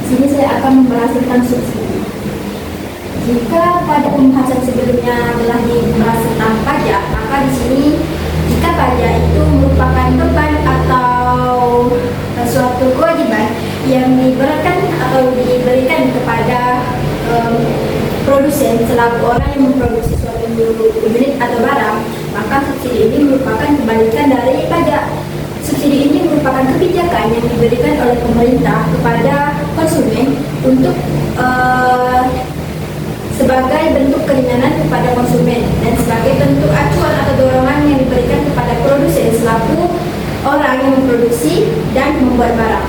Di sini saya akan membahas tentang subsidi. Jika pada pembahasan sebelumnya telah dibahas tentang pajak, maka di sini jika pajak itu merupakan beban atau suatu kewajiban yang diberikan kepada produsen selaku orang yang memproduksi suatu unit atau barang, maka subsidi ini merupakan kebalikan dari pajak. Subsidi ini merupakan kebijakan yang diberikan oleh pemerintah kepada konsumen untuk sebagai bentuk keringanan kepada konsumen dan sebagai bentuk acuan atau dorongan yang diberikan kepada produsen selaku orang yang memproduksi dan membuat barang.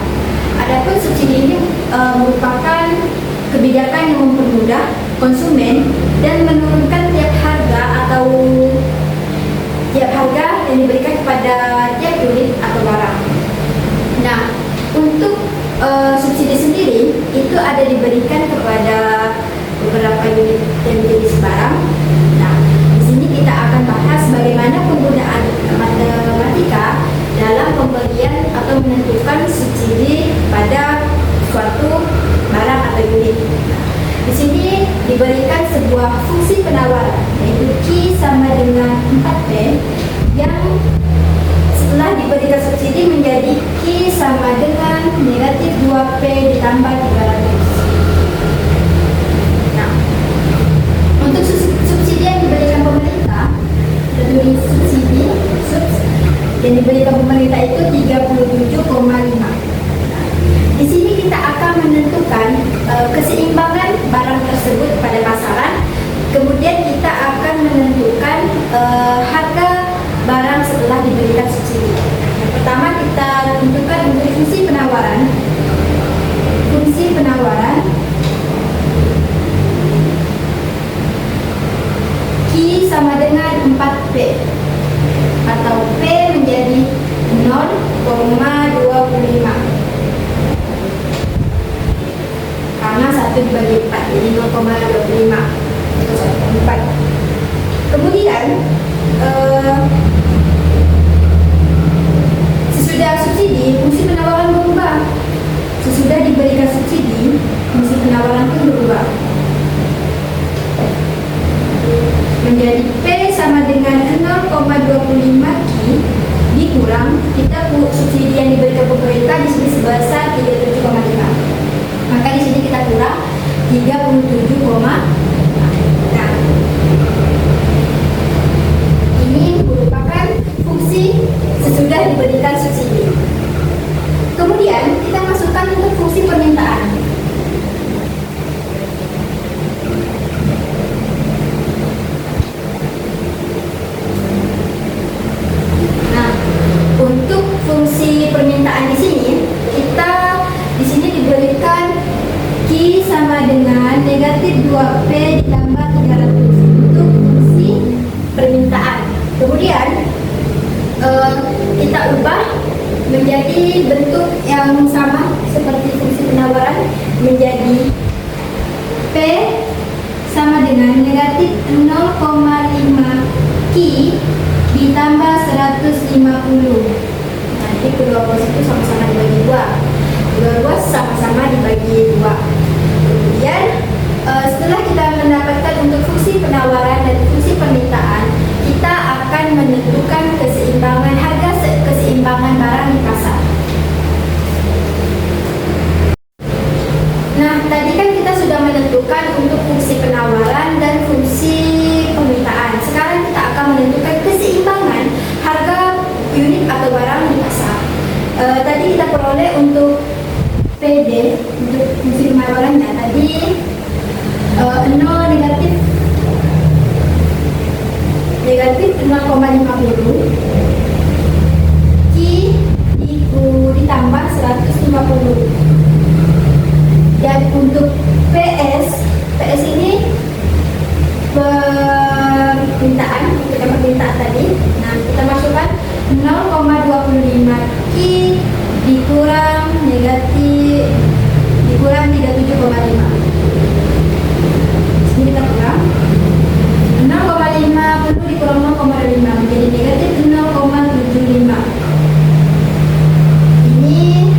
Adapun subsidi ini merupakan kebijakan yang mempermudah konsumen dan menurunkan tiap harga yang diberikan kepada tiap unit atau barang. Nah, untuk subsidi sendiri itu ada diberikan kepada beberapa unit dan jenis barang. Nah, di sini kita akan bahas bagaimana penggunaan matematika dalam pemberian atau menentukan subsidi pada suatu barang atau unit. Nah, di sini diberikan sebuah fungsi penawaran yaitu Q sama dengan 4P yang setelah diberikan subsidi menjadi Q sama dengan negatif 2P ditambah 300. Untuk subsidi yang diberikan pemerintah, tertulis subsidi yang diberikan pemerintah itu 37,5. Di sini kita akan menentukan keseimbangan barang tersebut pada pasaran. Kemudian kita akan menentukan harga barang setelah diberikan subsidi. Yang pertama kita tentukan untuk fungsi penawaran. Fungsi penawaran Q sama dengan 4P atau P menjadi 0,25 karena 1 dibagi 4 jadi 0,25 itu 1,4. Kemudian sesudah subsidi fungsi penawaran berubah. Sesudah diberikan subsidi fungsi penawaran pun berubah menjadi P sama dengan 0,25 Q dikurang kita subsidi yang diberikan pemerintah di sini sebesar 37,5. Maka di sini kita kurang 37,5. Nah, ini merupakan fungsi sesudah diberikan subsidi. Kemudian kita masukkan untuk fungsi permintaan. Untuk fungsi permintaan di sini, kita di sini diberikan Q sama dengan negatif 2P ditambah 300 untuk fungsi permintaan. Kemudian kita ubah menjadi bentuk yang sama seperti fungsi penawaran menjadi P sama dengan negatif 0,5 Q ditambah 150. Nanti kedua pos itu sama-sama dibagi 2. Kedua sama-sama dibagi 2. Kemudian setelah kita mendapatkan untuk fungsi penawaran dan fungsi permintaan, kita akan menentukan keseimbangan harga, keseimbangan barang di pasar. Nah, tadi kan kita sudah menentukan untuk fungsi penawaran dan fungsi permintaan. Sekarang kita akan menentukan keseimbangan harga unit atau barang di pasar. Tadi kita peroleh untuk PD untuk fungsi penawarannya tadi 0 negatif 0,50 Q ditambah 150. Dan untuk PS ini permintaan, kita permintaan tadi. Nah, kita masukkan 0,25 Q dikurang 37,5. Sini kita kurang 0,50 dikurang 0,5 menjadi negatif 0,75. Ini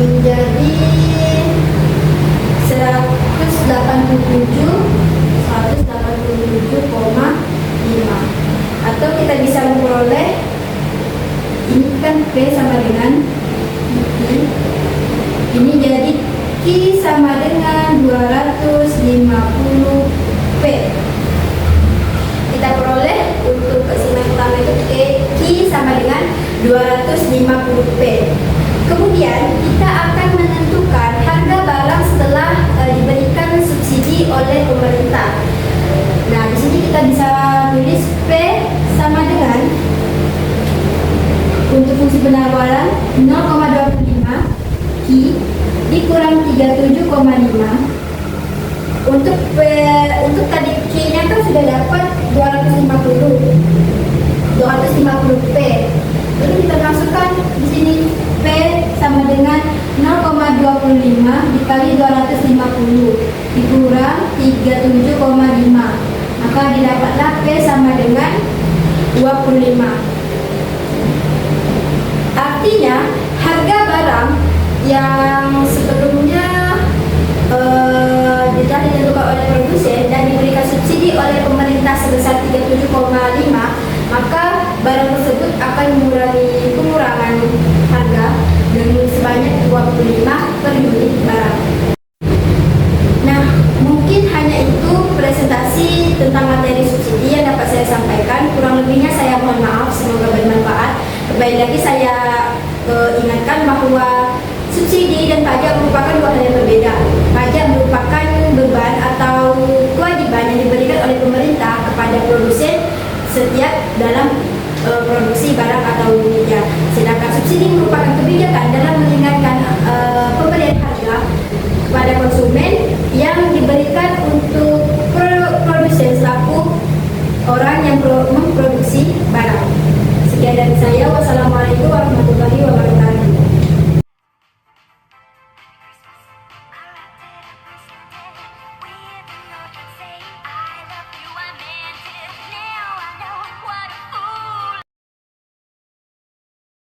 menjadi 187,5. Atau kita bisa memperoleh ini kan P sama dengan Q. Ini jadi Q sama dengan 250 P. Kita peroleh untuk keseimbangan pertama itu Q sama dengan 250 P. Kemudian kita akan menentukan harga barang setelah diberikan subsidi oleh pemerintah. Nah, di sini kita bisa tulis P sama dengan untuk fungsi benar barang 0,25 Q dikurang 37,5. Untuk tadi Q-nya kan sudah dapat 250 P. Lalu kita masukkan di sini P sama dengan 0,25 dikali 250 dikurang 37,5. Maka didapatlah P sama dengan 25. Artinya harga barang yang